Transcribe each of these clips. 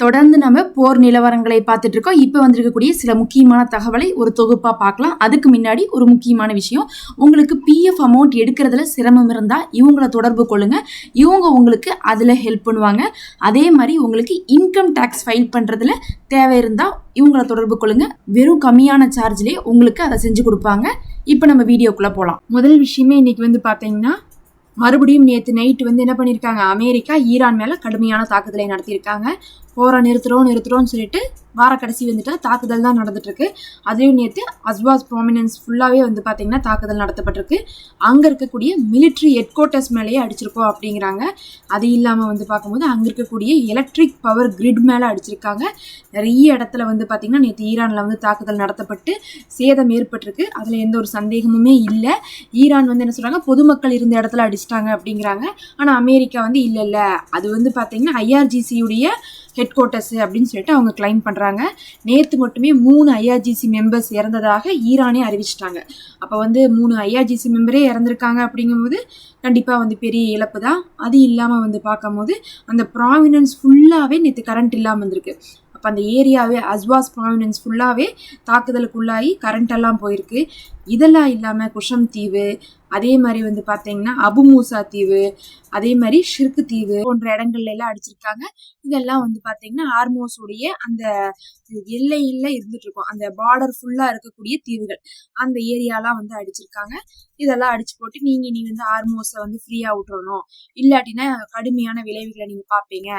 தொடர்ந்து நம்ம போர் நிலவரங்களை பார்த்துட்டு இருக்கோம். இப்போ வந்திருக்கக்கூடிய சில முக்கியமான தகவலை ஒரு தொகுப்பா பார்க்கலாம். அதுக்கு முன்னாடி ஒரு முக்கியமான விஷயம், உங்களுக்கு பிஎஃப் அமௌண்ட் எடுக்கிறதுல சிரமம் இருந்தால் இவங்கள தொடர்பு கொள்ளுங்க. இவங்க உங்களுக்கு அதில் ஹெல்ப் பண்ணுவாங்க. அதே மாதிரி உங்களுக்கு இன்கம் டேக்ஸ் ஃபைல் பண்ணுறதுல தேவை இருந்தால் இவங்கள தொடர்பு கொள்ளுங்க. வெறும் கம்மியான சார்ஜ்லேயே உங்களுக்கு அதை செஞ்சு கொடுப்பாங்க. இப்போ நம்ம வீடியோக்குள்ளே போகலாம். முதல் விஷயமே இன்னைக்கு வந்து பார்த்தீங்கன்னா, மறுபடியும் நேற்று நைட்டு வந்து என்ன பண்ணியிருக்காங்க, அமெரிக்கா ஈரான் மேலே கடுமையான தாக்குதலை நடத்தியிருக்காங்க. போரை நிறுத்துறோம்னு சொல்லிட்டு வார கடைசி வந்துட்டு தாக்குதல் தான் நடந்துட்டு இருக்கு. அதுலேயும் நேற்று அஸ்வாஸ் ப்ராமினன்ஸ் ஃபுல்லாகவே வந்து பார்த்தீங்கன்னா தாக்குதல் நடத்தப்பட்டிருக்கு. அங்கே இருக்கக்கூடிய மிலிட்ரி ஹெட் குவார்ட்டர்ஸ் மேலேயே அடிச்சிருக்கோம் அப்படிங்கிறாங்க. அது இல்லாமல் வந்து பார்க்கும்போது அங்கே இருக்கக்கூடிய எலக்ட்ரிக் பவர் கிரிட் மேலே அடிச்சிருக்காங்க. நிறைய இடத்துல வந்து பார்த்தீங்கன்னா நேற்று ஈரானில் வந்து தாக்குதல் நடத்தப்பட்டு சேதம் ஏற்பட்டிருக்கு. அதில் எந்த ஒரு சந்தேகமுமே இல்லை. ஈரான் வந்து என்ன சொல்கிறாங்க, பொதுமக்கள் இருந்த இடத்துல அடிச்சிட்டாங்க அப்படிங்கிறாங்க. ஆனால் அமெரிக்கா வந்து இல்லை அது வந்து பார்த்தீங்கன்னா ஐஆர்ஜிசியுடைய ஹெட் குவார்ட்டர்ஸ் அப்படின்னு சொல்லிட்டு அவங்க கிளைம் பண்ணுறாங்க. நேற்று மட்டுமே 3 ஐஆர்ஜிசி மெம்பர்ஸ் இறந்ததாக ஈரானே அறிவிச்சிட்டாங்க. அப்போ வந்து 3 ஐஆர்ஜிசி மெம்பரே இறந்துருக்காங்க அப்படிங்கும்போது கண்டிப்பாக வந்து பெரிய இழப்பு தான். அது இல்லாமல் வந்து பார்க்கும்போது அந்த ப்ராமினன்ஸ் ஃபுல்லாகவே நேற்று கரண்ட் இல்லாமல் வந்திருக்கு. அப்போ அந்த ஏரியாவே அஸ்வாஸ் ப்ராமினன்ஸ் ஃபுல்லாகவே தாக்குதலுக்குள்ளாகி கரண்ட் எல்லாம் போயிருக்கு. இதெல்லாம் இல்லாமல் குஷம் தீவு, அதே மாதிரி வந்து பார்த்தீங்கன்னா அபு மூசா தீவு, அதே மாதிரி ஷிர்கு தீவு போன்ற இடங்கள்ல எல்லாம் அடிச்சிருக்காங்க. இதெல்லாம் வந்து பார்த்தீங்கன்னா ஆர்மோஸுடைய அந்த எல்லையில் இருந்துட்டு இருக்கும், அந்த பார்டர் ஃபுல்லாக இருக்கக்கூடிய தீவுகள், அந்த ஏரியாலாம் வந்து அடிச்சிருக்காங்க. இதெல்லாம் அடிச்சு போட்டு நீ வந்து ஆர்மோஸை வந்து ஃப்ரீயாக விட்டுறணும், இல்லாட்டினா கடுமையான விளைவுகளை நீங்கள் பார்ப்பீங்க,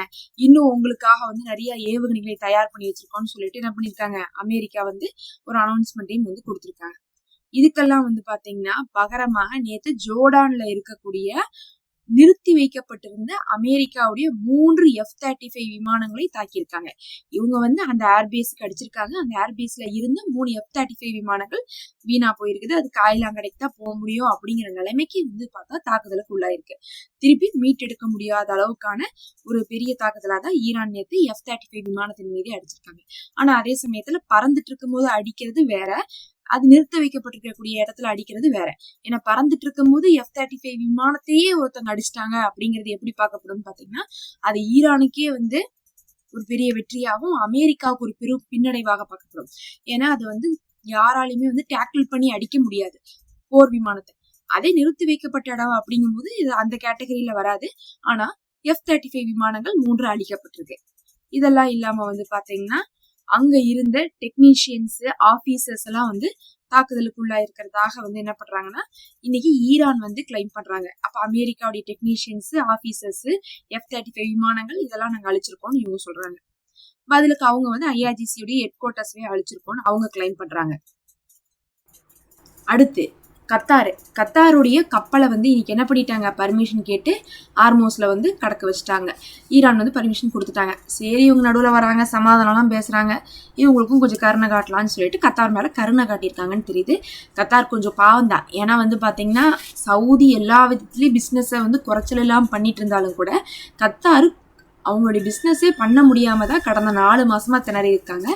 இன்னும் உங்களுக்காக வந்து நிறைய ஏவுகணைகளை தயார் பண்ணி வச்சிருக்கோம்னு சொல்லிட்டு என்ன பண்ணியிருக்காங்க, அமெரிக்கா வந்து ஒரு அனௌன்ஸ்மெண்ட்டையும் வந்து கொடுத்துருக்காங்க. இதுக்கெல்லாம் வந்து பாத்தீங்கன்னா பகரமாக நேற்று ஜோர்டான்ல இருக்கக்கூடிய நிறுத்தி வைக்கப்பட்டிருந்த அமெரிக்காவுடைய 3 F-35 விமானங்களை தாக்கியிருக்காங்க. இவங்க வந்து அந்த ஏர்பேஸுக்கு அடிச்சிருக்காங்க. அந்த ஏர்பேஸ்ல இருந்து 3 F-35 விமானங்கள் வீணா போயிருக்குது. அது காயிலாங்கடைக்கு தான் போக முடியும் அப்படிங்கிற நிலைமைக்கு வந்து பார்த்தா தாக்குதலுக்கு உள்ளாயிருக்கு. திருப்பி மீட்டெடுக்க முடியாத அளவுக்கான ஒரு பெரிய தாக்குதலா தான் ஈரான் நேற்று F-35 விமானத்தின் மீது அடிச்சிருக்காங்க. ஆனா அதே சமயத்துல பறந்துட்டு இருக்கும் போது அடிக்கிறது வேற, அது நிறுத்த வைக்கப்பட்டிருக்கக்கூடிய இடத்துல அடிக்கிறது வேற. ஏன்னா பறந்துட்டு இருக்கும் போது F-35 விமானத்தையே ஒருத்தவங்க அடிச்சிட்டாங்க அப்படிங்கிறது எப்படி பார்க்கப்படும் பாத்தீங்கன்னா, அது ஈரானுக்கே வந்து ஒரு பெரிய வெற்றியாகவும் அமெரிக்காவுக்கு ஒரு பெரும் பின்னடைவாக பார்க்கப்படும். ஏன்னா அது வந்து யாராலையுமே வந்து டேக்கிள் பண்ணி அடிக்க முடியாது போர் விமானத்தை. அதே நிறுத்தி வைக்கப்பட்ட இடம் அப்படிங்கும்போது இது அந்த கேட்டகரியில வராது. ஆனா F-35 விமானங்கள் 3 அழிக்கப்பட்டிருக்கு. இதெல்லாம் இல்லாம வந்து பாத்தீங்கன்னா அங்க இருந்த டெக்னீஷியன்ஸ், ஆபீசர்ஸ் எல்லாம் வந்து தாக்குதலுக்குள்ளா இருக்கிறதாக வந்து என்ன பண்றாங்கன்னா இன்னைக்கு ஈரான் வந்து கிளைம் பண்றாங்க. அப்ப அமெரிக்காவுடைய டெக்னீஷியன்ஸ், ஆபீசர்ஸ், F-35 விமானங்கள் இதெல்லாம் நாங்க அழிச்சிருக்கோம்னு இவங்க சொல்றாங்க. பதிலுக்கு அவங்க வந்து ஐஆர்ஜிசியுடைய ஹெட் குவார்ட்டர்ஸ்வே அழிச்சிருக்கோம்னு அவங்க கிளைம் பண்றாங்க. அடுத்து கத்தாருடைய கப்பலை வந்து இன்னைக்கு என்ன பண்ணிட்டாங்க, பர்மிஷன் கேட்டு ஆர்மோஸ்ல வந்து கடக்க வச்சுட்டாங்க. ஈரான் வந்து பர்மிஷன் கொடுத்துட்டாங்க. சரி இவங்க நடுவில் வராங்க, சமாதானம்லாம் பேசுறாங்க, இவங்களுக்கும் கொஞ்சம் கருணை காட்டலான்னு சொல்லிட்டு கத்தார் மேல கருணை காட்டியிருக்காங்கன்னு தெரியுது. கத்தார் கொஞ்சம் பாவம் தான். ஏன்னா வந்து பாத்தீங்கன்னா சவுதி எல்லா விதத்துலயும் பிசினஸை வந்து குறைச்சல் எல்லாம் பண்ணிட்டு இருந்தாலும் கூட கத்தாரு அவங்களுடைய பிஸ்னஸே பண்ண முடியாம தான் கடந்த 4 மாசமா திணறி இருக்காங்க.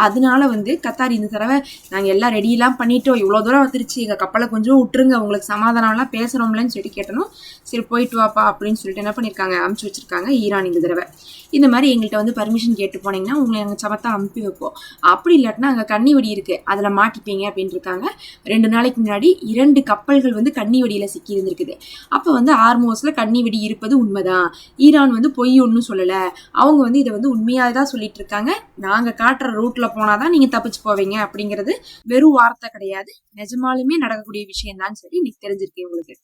அதனால வந்து கத்தார் இந்த தடவை நாங்கள் எல்லாம் ரெடியெல்லாம் பண்ணிட்டோம், இவ்வளோ தூரம் வந்துருச்சு, எங்கள் கப்பலை கொஞ்சம் விட்டுருங்க, உங்களுக்கு சமாதானம்லாம் பேசுகிறோம்லன்னு சொல்லிட்டு கேட்டணும். சரி போயிட்டு வாப்பா அப்படின்னு சொல்லிட்டு என்ன பண்ணியிருக்காங்க, அனுப்பிச்சு வச்சிருக்காங்க ஈரான். இந்த தடவை இந்த மாதிரி எங்கள்கிட்ட வந்து பர்மிஷன் கேட்டு போனீங்கன்னா உங்களை நாங்கள் சமத்தா அனுப்பி வைப்போம், அப்படி இல்லாட்டினா அங்கே கன்னி வெடி இருக்குது அதில் மாட்டிப்பீங்க அப்படின்னு இருக்காங்க. 2 நாளைக்கு முன்னாடி 2 கப்பல்கள் வந்து கன்னி வெடியில் சிக்கி இருந்திருக்குது. அப்போ வந்து ஆர்மோஸில் கன்னி வெடி இருப்பது உண்மைதான், ஈரான் வந்து பொய் ஒன்றும் சொல்லலை, அவங்க வந்து இதை வந்து உண்மையாக தான் சொல்லிட்டு இருக்காங்க, நாங்கள் காட்டுற ரூட்ல போனாதான் நீங்க தப்பிச்சு போவீங்க அப்படிங்கிறது வெறும் வார்த்தை கிடையாது, நிஜமாலுமே நடக்கக்கூடிய விஷயம் தான் சொல்லி இன்னைக்கு தெரிஞ்சிருக்கு உங்களுக்கு.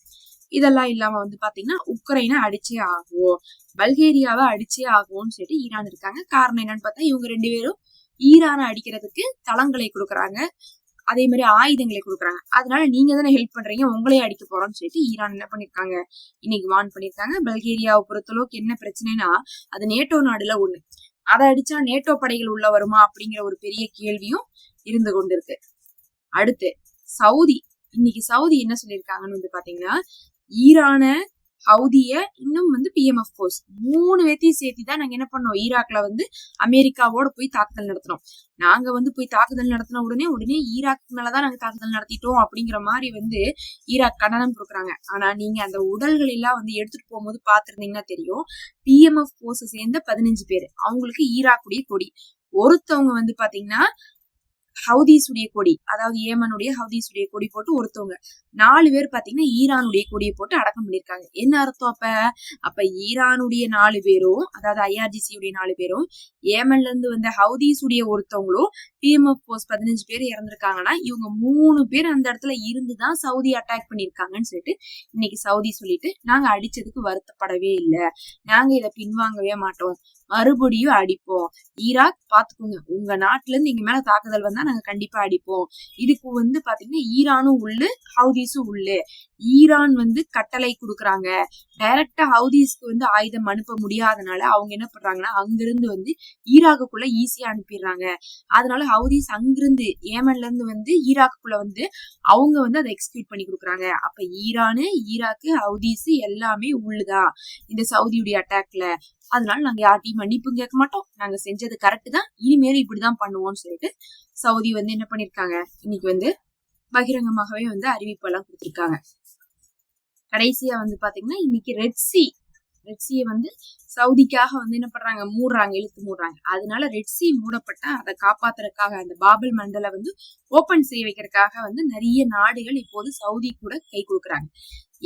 இதெல்லாம் இல்லாம வந்து பாத்தீங்கன்னா உக்ரைனை அடிச்சே ஆகும், பல்கேரியாவை அடிச்சே ஆகும்னு சொல்லிட்டு ஈரான் இருக்காங்க. காரணம் என்னன்னு பார்த்தா இவங்க 2 பேரும் ஈரானை அடிக்கிறதுக்கு தளங்களை கொடுக்குறாங்க, அதே மாதிரி ஆயுதங்களை கொடுக்குறாங்க. அதனால நீங்க தானே ஹெல்ப் பண்றீங்க, உங்களே அடிக்க போறோம்னு சொல்லிட்டு ஈரான் என்ன பண்ணிருக்காங்க, இன்னைக்கு வார்ன் பண்ணிருக்காங்க. பல்கேரியாவை பொறுத்தளவுக்கு என்ன பிரச்சனைனா அது நேட்டோ நாடுல ஒண்ணு, அதை அடிச்சா நேட்டோ படைகள் உள்ள வருமா அப்படிங்கிற ஒரு பெரிய கேள்வியும் இருந்து கொண்டிருக்கு. அடுத்து இன்னைக்கு சவுதி என்ன சொல்லியிருக்காங்கன்னு வந்து பாத்தீங்கன்னா, ஈரானை ஹவுதிய இன்னும் வந்து PMF போர்ஸ் 3 பேத்தையும் சேர்த்து தான் நாங்க என்ன பண்ணோம், ஈராக்ல வந்து அமெரிக்காவோட போய் தாக்குதல் நடத்தினோம். நாங்க வந்து போய் தாக்குதல் நடத்தின உடனே ஈராக் மேலதான் நாங்க தாக்குதல் நடத்திட்டோம் அப்படிங்கிற மாதிரி வந்து ஈராக் கண்டனம் கொடுக்குறாங்க. ஆனா நீங்க அந்த உடல்கள் எல்லாம் வந்து எடுத்துட்டு போகும்போது பாத்துருந்தீங்கன்னா தெரியும், PMF போர்ஸ் சேர்ந்த 15 பேர், அவங்களுக்கு ஈராக்குடைய கொடி. ஒருத்தவங்க வந்து பாத்தீங்கன்னா ஹவுதீஸுடைய கொடி, அதாவது ஏமனுடைய ஹவுதீஸுடைய கொடி போட்டு ஒருத்தவங்க, 4 பேர் பாத்தீங்கன்னா ஈரானுடைய கொடியை போட்டு அடக்கம் பண்ணிருக்காங்க. என்ன அர்த்தம் அப்ப ஈரானுடைய 4 பேரும், அதாவது IRGC உடைய 4 பேரும், ஏமன்ல இருந்து வந்த ஹவுதீஸுடைய ஒருத்தவங்களும், PMF போர்ஸ் 15 பேர் இறந்திருக்காங்கன்னா இவங்க 3 பேர் அந்த இடத்துல இருந்துதான் சவுதி அட்டாக் பண்ணிருக்காங்கன்னு சொல்லிட்டு இன்னைக்கு சவுதி சொல்லிட்டு, நாங்க அடிச்சதுக்கு வருத்தப்படவே இல்லை, நாங்க இதை பின்வாங்கவே மாட்டோம், மறுபடியும் அடிப்போம், ஈராக் பாத்துக்கோங்க, உங்க நாட்டுல இருந்து எங்க மேல தாக்குதல் வந்தா நாங்க கண்டிப்பா அடிப்போம். இதுக்கு வந்து பாத்தீங்கன்னா ஈரானும் உள்ளு, ஹவுதீஸும் உள்ளு. ஈரான் வந்து கட்டளை கொடுக்குறாங்க, டைரக்டா ஹவுதீஸ்க்கு வந்து ஆயுதம் அனுப்ப முடியாதனால அவங்க என்ன பண்றாங்கன்னா அங்கிருந்து வந்து ஈராக்குள்ள ஈஸியா அனுப்பிடுறாங்க. அதனால ஹவுதீஸ் அங்கிருந்து ஏமன்ல இருந்து வந்து ஈராக்குள்ள வந்து அவங்க வந்து அதை எக்ஸிக்யூட் பண்ணி கொடுக்குறாங்க. அப்ப ஈரானு, ஈராக்கு, ஹவுதீஸ் எல்லாமே உள்ளுதான் இந்த சவுதியுடைய அட்டாக்ல. அதனால நாங்க யார்ட்டையும் மன்னிப்பும் கேட்க மாட்டோம், நாங்க செஞ்சது கரெக்ட் தான், இனிமேல் இப்படிதான் பண்ணுவோம்னு சொல்லிட்டு சவுதி வந்து என்ன பண்ணிருக்காங்க, இன்னைக்கு வந்து பகிரங்கமாகவே வந்து அறிவிப்பு எல்லாம் கொடுத்திருக்காங்க. கடைசியா வந்து பாத்தீங்கன்னா இன்னைக்கு ரெட்சியை வந்து சவுதிக்காக வந்து என்ன பண்றாங்க, இழுத்து மூடுறாங்க. அதனால ரெட்சி மூடப்பட்ட அதை காப்பாத்துறதுக்காக அந்த பாபல் மண்டலை வந்து ஓபன் செய்ய வைக்கிறதுக்காக வந்து நிறைய நாடுகள் இப்போது சவுதி கூட கை கொடுக்குறாங்க.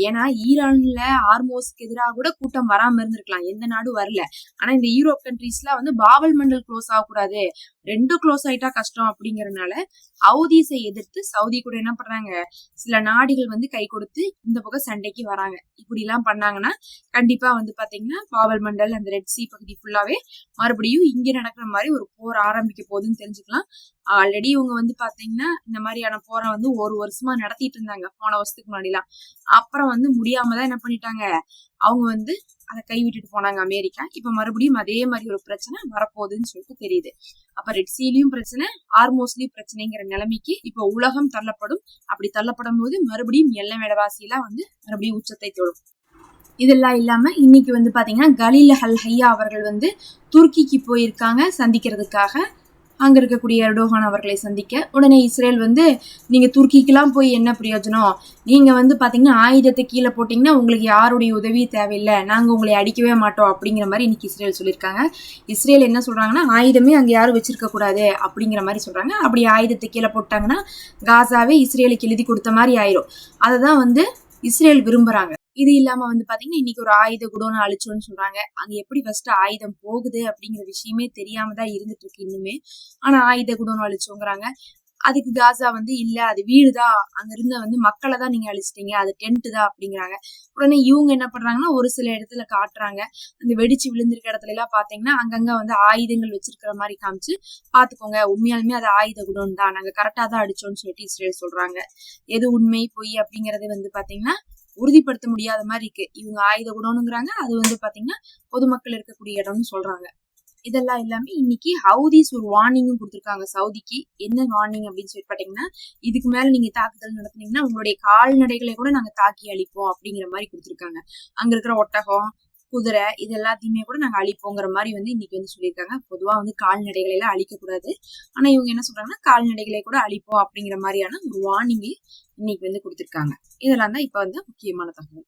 ஏன்னா ஈரான்ல ஹார்மோஸ்க்கு எதிராக கூட கூட்டம் வராம இருந்திருக்கலாம், எந்த நாடும் வரல. ஆனா இந்த யூரோப் கண்ட்ரீஸ்ல வந்து பாபல் மண்டல் க்ளோஸ் ஆகக்கூடாது, ரெண்டும் க்ளோஸ் ஆயிட்டா கஷ்டம் அப்படிங்கறதுனால ஹவுதீஸை எதிர்த்து சவுதி கூட என்ன பண்றாங்க, சில நாடுகள் வந்து கை கொடுத்து இந்த பக்கம் சண்டைக்கு வராங்க. இப்படி எல்லாம் பண்ணாங்கன்னா கண்டிப்பா வந்து பாத்தீங்கன்னா பாபல் மண்டல் அந்த ரெட் சி பகுதி ஃபுல்லாவே மறுபடியும் இங்க நடக்கிற மாதிரி ஒரு போர் ஆரம்பிக்க போகுதுன்னு தெரிஞ்சுக்கலாம். ஆல்ரெடி இவங்க வந்து பாத்தீங்கன்னா இந்த மாதிரியான போரை வந்து 1 வருஷமா நடத்திட்டு இருந்தாங்க, போன வருஷத்துக்கு முன்னாடி எல்லாம். அப்புறம் வந்து முடியாமதான் என்ன பண்ணிட்டாங்க, அவங்க வந்து அதை கைவிட்டுட்டு போனாங்க அமெரிக்கா. இப்ப மறுபடியும் அதே மாதிரி ஒரு பிரச்சனை வரப்போகுதுன்னு சொல்லிட்டு தெரியுது. அப்ப ரெட் சீலயும் பிரச்சனை, ஹார்மோஸ்லயும் பிரச்சனைங்கிற நிலைமைக்கு இப்ப உலகம் தள்ளப்படும். அப்படி தள்ளப்படும் போது மறுபடியும் எல்லை விலைவாசி எல்லாம் வந்து மறுபடியும் உச்சத்தை தொடும். இதெல்லாம் இல்லாம இன்னைக்கு வந்து பாத்தீங்கன்னா கலீல் அல் ஹையா அவர்கள் வந்து துருக்கிக்கு போயிருக்காங்க சந்திக்கிறதுக்காக. அங்க இருக்கக்கூடிய எர்டோகான் அவர்களை சந்திக்க. உடனே இஸ்ரேல் வந்து நீங்க துருக்கிக்கெல்லாம் போய் என்ன பிரயோஜனம், நீங்க வந்து பாத்தீங்கன்னா ஆயுதத்தை கீழே போட்டீங்கன்னா உங்களுக்கு யாருடைய உதவி தேவையில்லை, நாங்க உங்களை அடிக்கவே மாட்டோம் அப்படிங்கிற மாதிரி இன்னைக்கு இஸ்ரேல் சொல்லியிருக்காங்க. இஸ்ரேல் என்ன சொல்றாங்கன்னா ஆயுதமே அங்க யாரும் வச்சிருக்க கூடாது அப்படிங்கிற மாதிரி சொல்றாங்க. அப்படி ஆயுதத்தை கீழே போட்டாங்கன்னா காசாவே இஸ்ரேலுக்கு எழுதி கொடுத்த மாதிரி ஆயிரும். அததான் வந்து இஸ்ரேல் விரும்புறாங்க. இது இல்லாம வந்து பாத்தீங்கன்னா இன்னைக்கு ஒரு ஆயுத குடோன்னு அழிச்சோன்னு சொல்றாங்க. அங்க எப்படி ஃபர்ஸ்ட் ஆயுதம் போகுது அப்படிங்கிற விஷயமே தெரியாமதான் இருந்துட்டு இருக்கு இன்னுமே. ஆனா ஆயுத குடோன்னு அழிச்சோங்கிறாங்க. அதுக்கு காசா வந்து இல்ல, அது வீடுதான், அங்க இருந்த வந்து மக்களை தான் நீங்க அழிச்சிட்டீங்க, அது டென்ட் தான் அப்படிங்கிறாங்க. உடனே இவங்க என்ன பண்றாங்கன்னா ஒரு சில இடத்துல காட்டுறாங்க, அந்த வெடிச்சு விழுந்திருக்க இடத்துல எல்லாம் பாத்தீங்கன்னா அங்கங்க வந்து ஆயுதங்கள் வச்சிருக்கிற மாதிரி காமிச்சு பாத்துக்கோங்க, உண்மையாலுமே அது ஆயுத குடோன் தான், நாங்க கரெக்டா தான் அடிச்சோம்னு சொல்லிட்டு இஸ்ரேல் சொல்றாங்க. எது உண்மை பொய் அப்படிங்கறது வந்து பாத்தீங்கன்னா உறுதிப்படுத்த முடியாத மாதிரி இருக்கு. இவங்க ஆயுத குடோனுங்கிறாங்க, அது வந்து பாத்தீங்கன்னா பொதுமக்கள் இருக்கக்கூடிய இடம்னு சொல்றாங்க. இதெல்லாம் எல்லாமே இன்னைக்கு ஹவுதீஸ் ஒரு வார்னிங்கும் கொடுத்திருக்காங்க சவுதிக்கு. என்ன வார்னிங் அப்படின்னு சொல்லி பாத்தீங்கன்னா, இதுக்கு மேல நீங்க தாக்குதல் நடத்தினீங்கன்னா உங்களுடைய கால்நடைகளை கூட நாங்க தாக்கி அழிப்போம் அப்படிங்கிற மாதிரி கொடுத்திருக்காங்க. அங்க இருக்கிற ஒட்டகம், குதிரை இது எல்லாத்தையுமே கூட நாங்க அழிப்போங்கிற மாதிரி வந்து இன்னைக்கு வந்து சொல்லியிருக்காங்க. பொதுவா வந்து கால்நடைகளை எல்லாம் அழிக்க கூடாது, ஆனா இவங்க என்ன சொல்றாங்கன்னா கால்நடைகளை கூட அழிப்போம் அப்படிங்கிற மாதிரியான ஒரு வார்னிங்கை இன்னைக்கு வந்து கொடுத்திருக்காங்க. இதெல்லாம் தான் இப்ப வந்து முக்கியமான தகவல்.